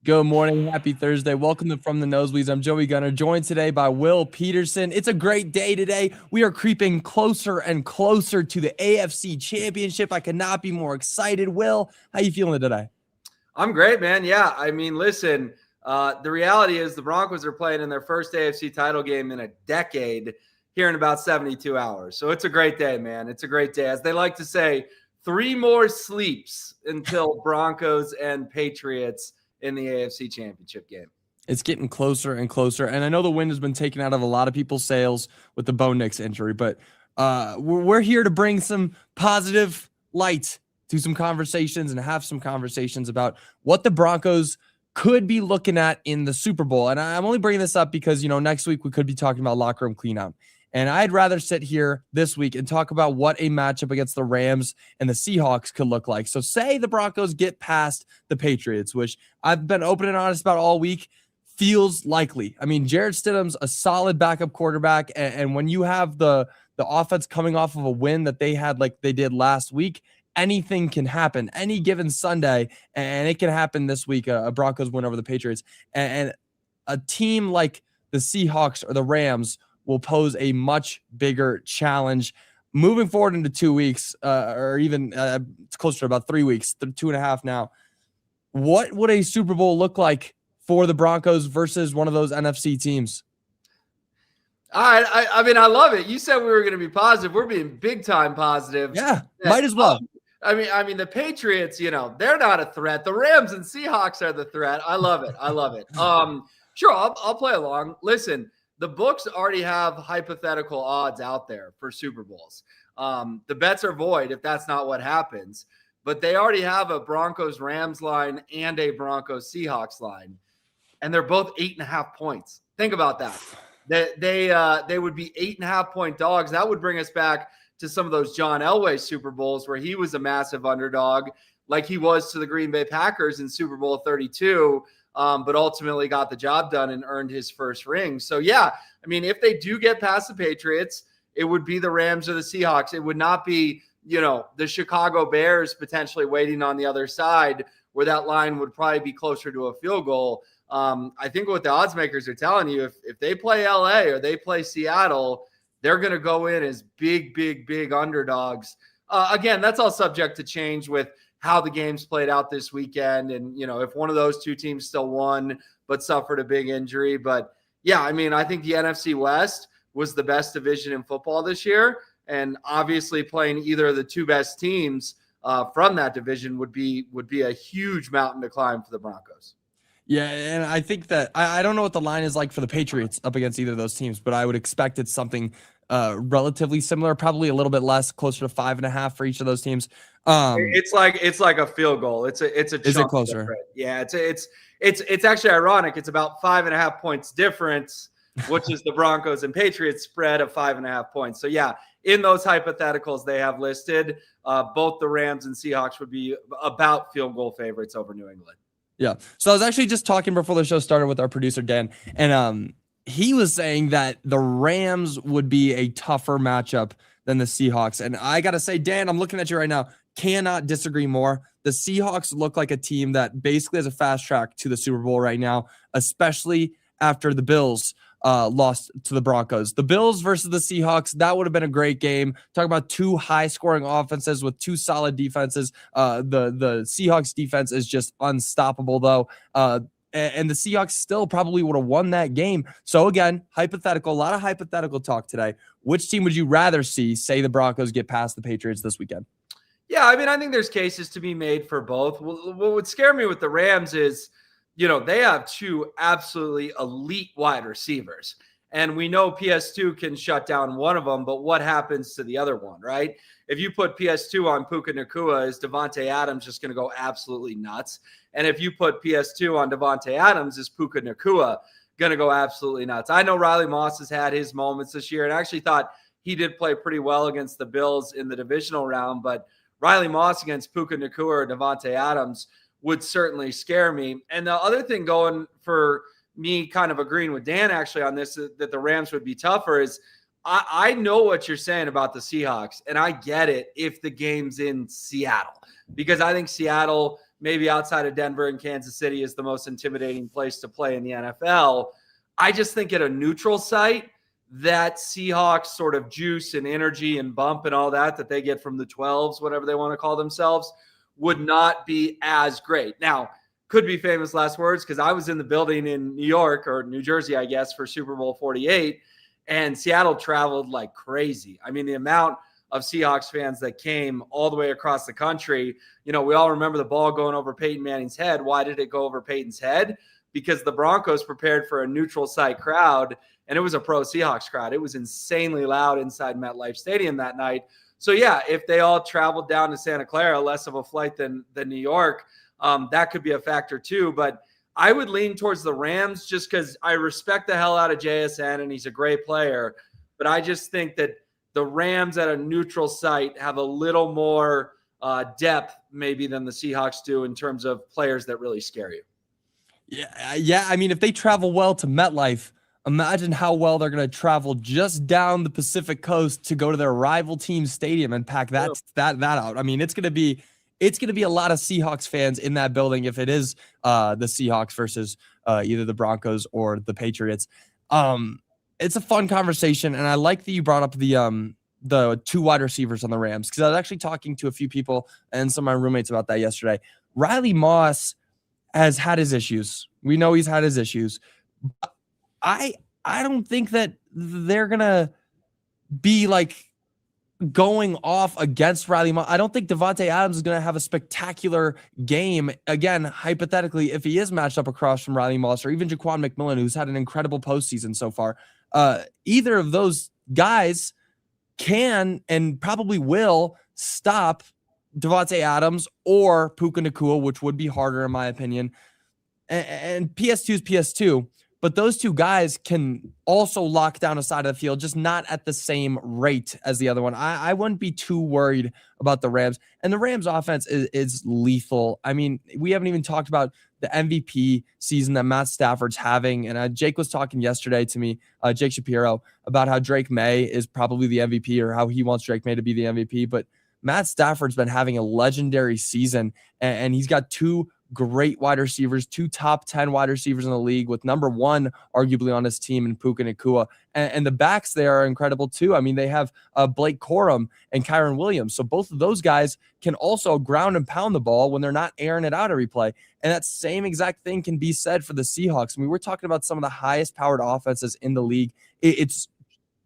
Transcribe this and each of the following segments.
Good morning. Happy Thursday. Welcome to From the Nosebleeds. I'm Joey Gunnar, joined today by Will Peterson. It's a great day today. We are creeping closer and closer to the AFC Championship. I could not be more excited. Will, how you feeling today? I'm great, man. Yeah, I mean, listen, the reality is the Broncos are playing in their first AFC title game in a decade here in about 72 hours. So it's a great day, man. It's a great day. As they like to say, 3 more sleeps until Broncos and Patriots in the AFC Championship game. It's getting closer and closer. And I know the wind has been taken out of a lot of people's sails with the Bo Nix injury, but we're here to bring some positive light to some conversations and have some conversations about what the Broncos could be looking at in the Super Bowl. And I'm only bringing this up because, next week we could be talking about locker room cleanout. And I'd rather sit here this week and talk about what a matchup against the Rams and the Seahawks could look like. So say the Broncos get past the Patriots, which I've been open and honest about all week, feels likely. I mean, Jarrett Stidham's a solid backup quarterback. And when you have the offense coming off of a win that they had like they did last week, anything can happen any given Sunday. And it can happen this week, a Broncos win over the Patriots. And a team like the Seahawks or the Rams will pose a much bigger challenge moving forward into 2 weeks, or even it's closer to about 3 weeks, 2.5 now. What would a Super Bowl look like for the Broncos versus one of those NFC teams? I mean, I love it. You said we were going to be positive. We're being big time positive. Yeah, might as well. I mean, the Patriots, they're not a threat. The Rams and Seahawks are the threat. I love it. I love it. Sure, I'll play along. Listen, the books already have hypothetical odds out there for Super Bowls. The bets are void if that's not what happens. But they already have a Broncos-Rams line and a Broncos-Seahawks line. And they're both 8.5 points. Think about that. They would be 8.5-point dogs. That would bring us back to some of those John Elway Super Bowls where he was a massive underdog like he was to the Green Bay Packers in Super Bowl 32. But ultimately got the job done and earned his first ring. So, yeah, I mean, if they do get past the Patriots, it would be the Rams or the Seahawks. It would not be, the Chicago Bears potentially waiting on the other side where that line would probably be closer to a field goal. I think what the odds makers are telling you, if they play LA or they play Seattle, they're going to go in as big, big, big underdogs. Again, that's all subject to change with how the games played out this weekend. And, if one of those two teams still won but suffered a big injury. But, yeah, I mean, I think the NFC West was the best division in football this year. And obviously playing either of the two best teams from that division would be a huge mountain to climb for the Broncos. Yeah, and I think that I don't know what the line is like for the Patriots up against either of those teams, but I would expect it's something relatively similar, probably a little bit less, closer to 5.5 for each of those teams. It's like a field goal. It's a is it closer? Different. Yeah, it's actually ironic. It's about 5.5 points difference, which is the Broncos and Patriots spread of 5.5 points. So yeah, in those hypotheticals they have listed, both the Rams and Seahawks would be about field goal favorites over New England. Yeah. So I was actually just talking before the show started with our producer Dan, and he was saying that the Rams would be a tougher matchup than the Seahawks. And I got to say, Dan, I'm looking at you right now. Cannot disagree more. The Seahawks look like a team that basically has a fast track to the Super Bowl right now, especially after the Bills lost to the Broncos. The Bills versus the Seahawks, that would have been a great game. Talk about two high-scoring offenses with two solid defenses. The Seahawks defense is just unstoppable, though. And the Seahawks still probably would have won that game. So, again, hypothetical, a lot of hypothetical talk today. Which team would you rather see, say, the Broncos get past the Patriots this weekend? Yeah, I mean, I think there's cases to be made for both. What would scare me with the Rams is, they have two absolutely elite wide receivers. And we know PS2 can shut down one of them, but what happens to the other one, right? If you put PS2 on Puka Nacua, is Devontae Adams just going to go absolutely nuts? And if you put PS2 on Devontae Adams, is Puka Nacua going to go absolutely nuts? I know Riley Moss has had his moments this year, and I actually thought he did play pretty well against the Bills in the divisional round, but Riley Moss against Puka Nacua or Devontae Adams would certainly scare me. And the other thing going for me kind of agreeing with Dan actually on this, that the Rams would be tougher, is I know what you're saying about the Seahawks, and I get it if the game's in Seattle, because I think Seattle, maybe outside of Denver and Kansas City, is the most intimidating place to play in the NFL. I just think at a neutral site, that Seahawks sort of juice and energy and bump and all that they get from the 12s, whatever they want to call themselves, would not be as great. Now, could be famous last words, because I was in the building in New York or New Jersey, I guess, for Super Bowl 48, and Seattle traveled like crazy. I mean, the amount of Seahawks fans that came all the way across the country, we all remember the ball going over Peyton Manning's head. Why did it go over Peyton's head? Because the Broncos prepared for a neutral site crowd, and it was a pro Seahawks crowd. It was insanely loud inside MetLife Stadium that night. So, yeah, if they all traveled down to Santa Clara, less of a flight than New York, that could be a factor too. But I would lean towards the Rams just because I respect the hell out of JSN, and he's a great player. But I just think that the Rams at a neutral site have a little more depth maybe than the Seahawks do in terms of players that really scare you. Yeah. I mean, if they travel well to MetLife, imagine how well they're going to travel just down the Pacific Coast to go to their rival team's stadium and pack that out. I mean, it's going to be a lot of Seahawks fans in that building if it is the Seahawks versus either the Broncos or the Patriots. It's a fun conversation, and I like that you brought up the two wide receivers on the Rams, because I was actually talking to a few people and some of my roommates about that yesterday. Riley Moss has had his issues. We know he's had his issues. I don't think that they're gonna be like going off against Riley Moss. I don't think Davante Adams is going to have a spectacular game. Again, hypothetically, if he is matched up across from Riley Moss or even Jaquan McMillan, who's had an incredible postseason so far, either of those guys can and probably will stop Davante Adams or Puka Nacua, which would be harder in my opinion. And PS2 is PS2. But those two guys can also lock down a side of the field, just not at the same rate as the other one. I wouldn't be too worried about the Rams. And the Rams offense is lethal. I mean, we haven't even talked about the MVP season that Matt Stafford's having. And Jake was talking yesterday to me, Jake Shapiro, about how Drake May is probably the MVP, or how he wants Drake May to be the MVP. But Matt Stafford's been having a legendary season, and he's got two great wide receivers, two top 10 wide receivers in the league, with number one arguably on his team in Puka Nacua. And the backs there are incredible too. I mean, they have Blake Corum and Kyron Williams. So both of those guys can also ground and pound the ball when they're not airing it out every play. And that same exact thing can be said for the Seahawks. I mean, we're talking about some of the highest powered offenses in the league. It's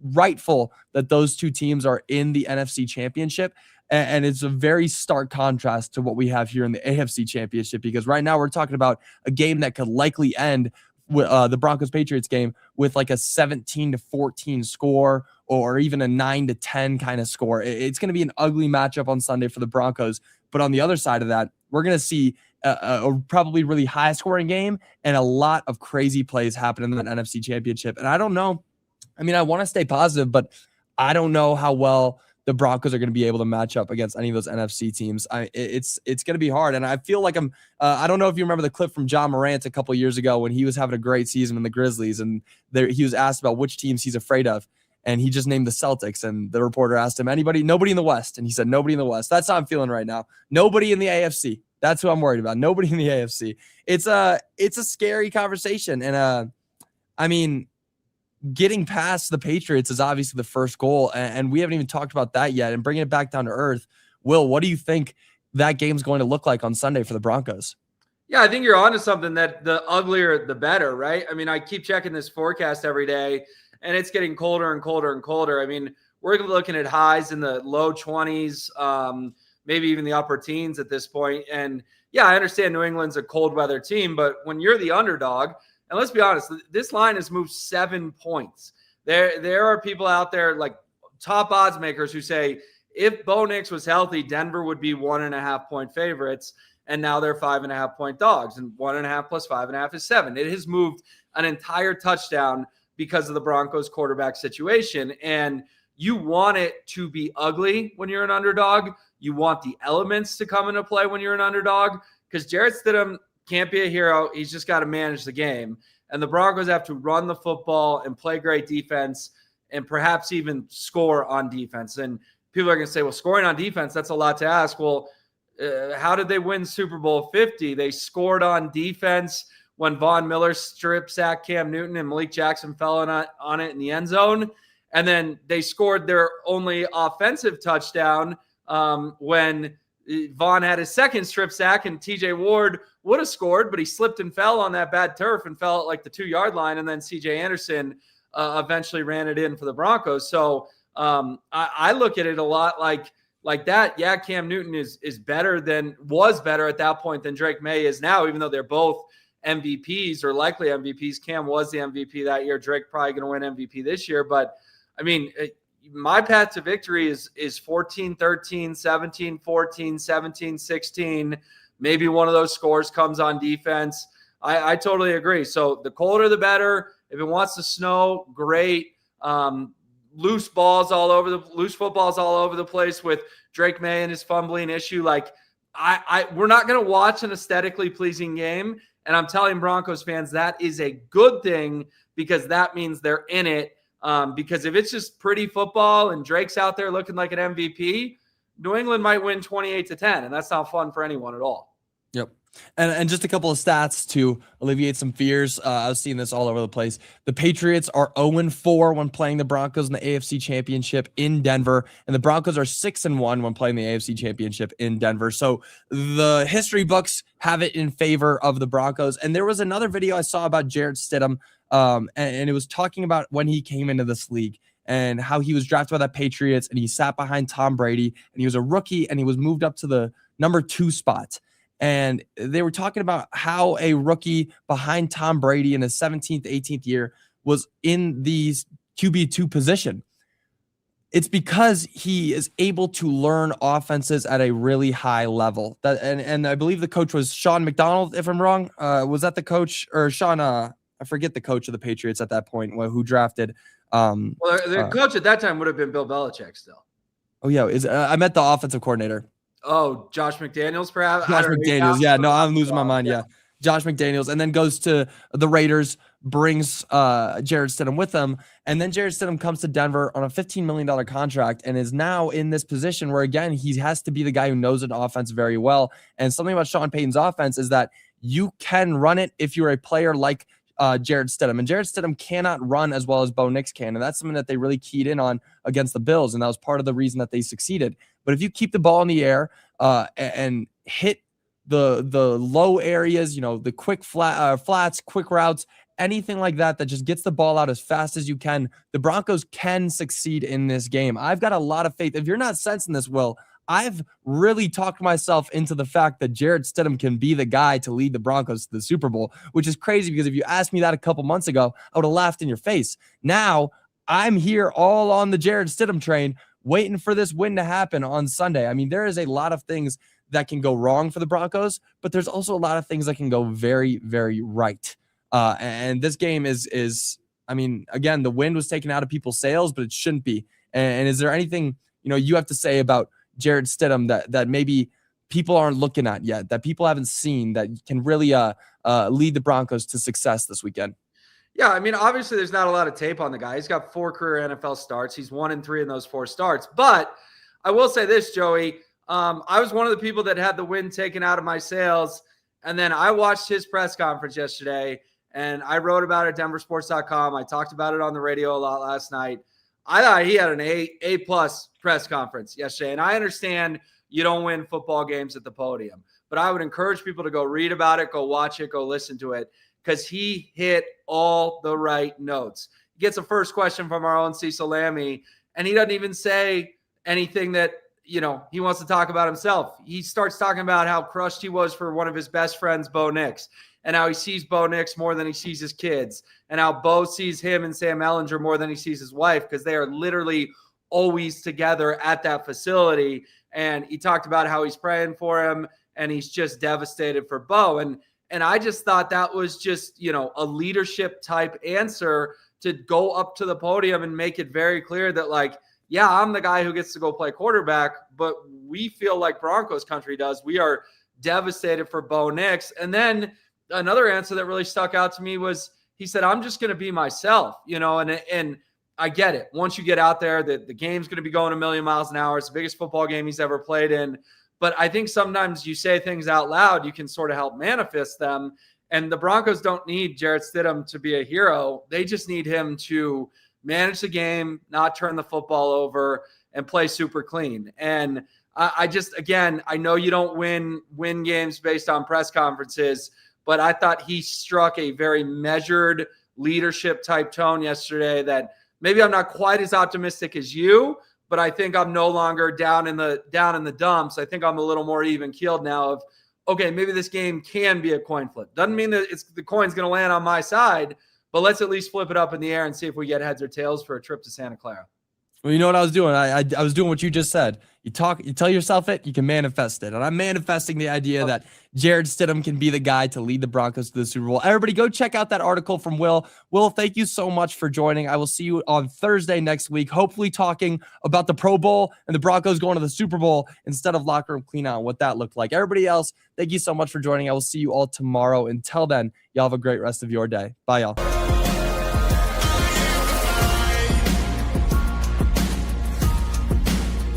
rightful that those two teams are in the NFC Championship. And it's a very stark contrast to what we have here in the AFC Championship, because right now we're talking about a game that could likely end with the Broncos-Patriots game with like a 17-14 score, or even a 9-10 kind of score. It's going to be an ugly matchup on Sunday for the Broncos. But on the other side of that, we're going to see a probably really high-scoring game and a lot of crazy plays happen in that NFC Championship. And I don't know. I mean, I want to stay positive, but I don't know how well the Broncos are going to be able to match up against any of those NFC teams. It's going to be hard. And I feel like I don't know if you remember the clip from John Morant a couple of years ago when he was having a great season in the Grizzlies, and he was asked about which teams he's afraid of, and he just named the Celtics. And the reporter asked him, nobody in the West. And he said, nobody in the West. That's how I'm feeling right now. Nobody in the AFC. That's who I'm worried about. Nobody in the AFC. It's a scary conversation. And I mean, getting past the Patriots is obviously the first goal, and we haven't even talked about that yet. And bringing it back down to earth, Will, what do you think that game's going to look like on Sunday for the Broncos? Yeah, I think you're onto something, that the uglier, the better, right? I mean, I keep checking this forecast every day, and it's getting colder and colder and colder. I mean, we're looking at highs in the low 20s, maybe even the upper teens at this point. And yeah, I understand New England's a cold weather team, but when you're the underdog, and let's be honest, this line has moved 7 points. There are people out there, like top odds makers, who say if Bo Nix was healthy, Denver would be 1.5 point favorites, and now they're 5.5 point dogs, and 1.5 plus 5.5 is 7. It has moved an entire touchdown because of the Broncos quarterback situation. And you want it to be ugly when you're an underdog. You want the elements to come into play when you're an underdog, because Jarrett Stidham can't be a hero. He's just got to manage the game. And the Broncos have to run the football and play great defense. and perhaps even score on defense. And people are going to say, well, scoring on defense, that's a lot to ask. Well, how did they win Super Bowl 50? They scored on defense when Von Miller strip sacked Cam Newton and Malik Jackson fell on it in the end zone. And then they scored their only offensive touchdown when Vaughn had his second strip sack, and TJ Ward would have scored, but he slipped and fell on that bad turf and fell at like the 2-yard line. And then CJ Anderson eventually ran it in for the Broncos. So I look at it a lot like that. Yeah, Cam Newton was better at that point than Drake May is now, even though they're both MVPs or likely MVPs. Cam was the MVP that year. Drake probably going to win MVP this year. But I mean, my path to victory is 14-13, 17-14, 17-16. Maybe one of those scores comes on defense. I totally agree. So the colder, the better. If it wants to snow, great. Loose footballs all over the place with Drake May and his fumbling issue. Like we're not going to watch an aesthetically pleasing game. And I'm telling Broncos fans that is a good thing, because that means they're in it. Because if it's just pretty football and Drake's out there looking like an MVP, New England might win 28-10, and that's not fun for anyone at all. Yep. And just a couple of stats to alleviate some fears. I was seeing this all over the place. The Patriots are 0-4 when playing the Broncos in the AFC Championship in Denver, and the Broncos are 6-1 when playing the AFC Championship in Denver. So the history books have it in favor of the Broncos. And there was another video I saw about Jarrett Stidham, and it was talking about when he came into this league and how he was drafted by the Patriots, and he sat behind Tom Brady, and he was a rookie, and he was moved up to the number 2 spot. And they were talking about how a rookie behind Tom Brady in his 17th, 18th year was in the QB2 position. It's because he is able to learn offenses at a really high level. And I believe the coach was Sean McDonald, if I'm wrong. Was that the coach, or Sean? I forget the coach of the Patriots at that point who drafted. Well, the coach at that time would have been Bill Belichick still. Oh, yeah. I meant the offensive coordinator. Oh, Josh McDaniels, perhaps? Josh McDaniels. Yeah, no, I'm losing my mind. Yeah. Josh McDaniels, and then goes to the Raiders, brings Jarrett Stidham with him. And then Jarrett Stidham comes to Denver on a $15 million contract and is now in this position where, again, he has to be the guy who knows an offense very well. And something about Sean Payton's offense is that you can run it if you're a player like Jarrett Stidham. And Jarrett Stidham cannot run as well as Bo Nix can. And that's something that they really keyed in on against the Bills. And that was part of the reason that they succeeded. But if you keep the ball in the air and hit the low areas, the quick flats, quick routes, anything like that just gets the ball out as fast as you can, the Broncos can succeed in this game. I've got a lot of faith. If you're not sensing this, Will, I've really talked myself into the fact that Jarrett Stidham can be the guy to lead the Broncos to the Super Bowl, which is crazy, because if you asked me that a couple months ago, I would have laughed in your face. Now I'm here all on the Jarrett Stidham train, waiting for this win to happen on Sunday. I mean, there is a lot of things that can go wrong for the Broncos, but there's also a lot of things that can go very, very right. And this game is, I mean, again, the wind was taken out of people's sails, but it shouldn't be. And is there anything, you have to say about Jarrett Stidham that maybe people aren't looking at yet, that people haven't seen, that can really lead the Broncos to success this weekend? Yeah, I mean, obviously there's not a lot of tape on the guy. He's got 4 career NFL starts. He's 1-3 in those 4 starts. But I will say this, Joey. I was one of the people that had the wind taken out of my sails. And then I watched his press conference yesterday, and I wrote about it at denversports.com. I talked about it on the radio a lot last night. I thought he had an A-plus press conference yesterday. And I understand you don't win football games at the podium, but I would encourage people to go read about it, go watch it, go listen to it, because he hit all the right notes. He gets a first question from our own Cecil Lammy, and he doesn't even say anything that, he wants to talk about himself. He starts talking about how crushed he was for one of his best friends, Bo Nix, and how he sees Bo Nix more than he sees his kids, and how Bo sees him and Sam Ellinger more than he sees his wife, because they are literally always together at that facility. And he talked about how he's praying for him, and he's just devastated for Bo. And I just thought that was just, a leadership type answer to go up to the podium and make it very clear that, like, yeah, I'm the guy who gets to go play quarterback, but we feel like Broncos country does. We are devastated for Bo Nix. And then another answer that really stuck out to me was he said, I'm just going to be myself, and I get it. Once you get out there, the game's going to be going a million miles an hour. It's the biggest football game he's ever played in. But I think sometimes you say things out loud, you can sort of help manifest them. And the Broncos don't need Jarrett Stidham to be a hero. They just need him to manage the game, not turn the football over, and play super clean. And I just, again, I know you don't win games based on press conferences, but I thought he struck a very measured leadership type tone yesterday that maybe I'm not quite as optimistic as you, but I think I'm no longer down in the dumps. I think I'm a little more even keeled now of, okay, maybe this game can be a coin flip. Doesn't mean that the coin's going to land on my side, but let's at least flip it up in the air and see if we get heads or tails for a trip to Santa Clara. Well, you know what I was doing? I was doing what you just said. You tell yourself it, you can manifest it. And I'm manifesting the idea that Jarrett Stidham can be the guy to lead the Broncos to the Super Bowl. Everybody go check out that article from Will. Will, thank you so much for joining. I will see you on Thursday next week, hopefully talking about the Pro Bowl and the Broncos going to the Super Bowl instead of locker room clean out, what that looked like. Everybody else, thank you so much for joining. I will see you all tomorrow. Until then, y'all have a great rest of your day. Bye, y'all.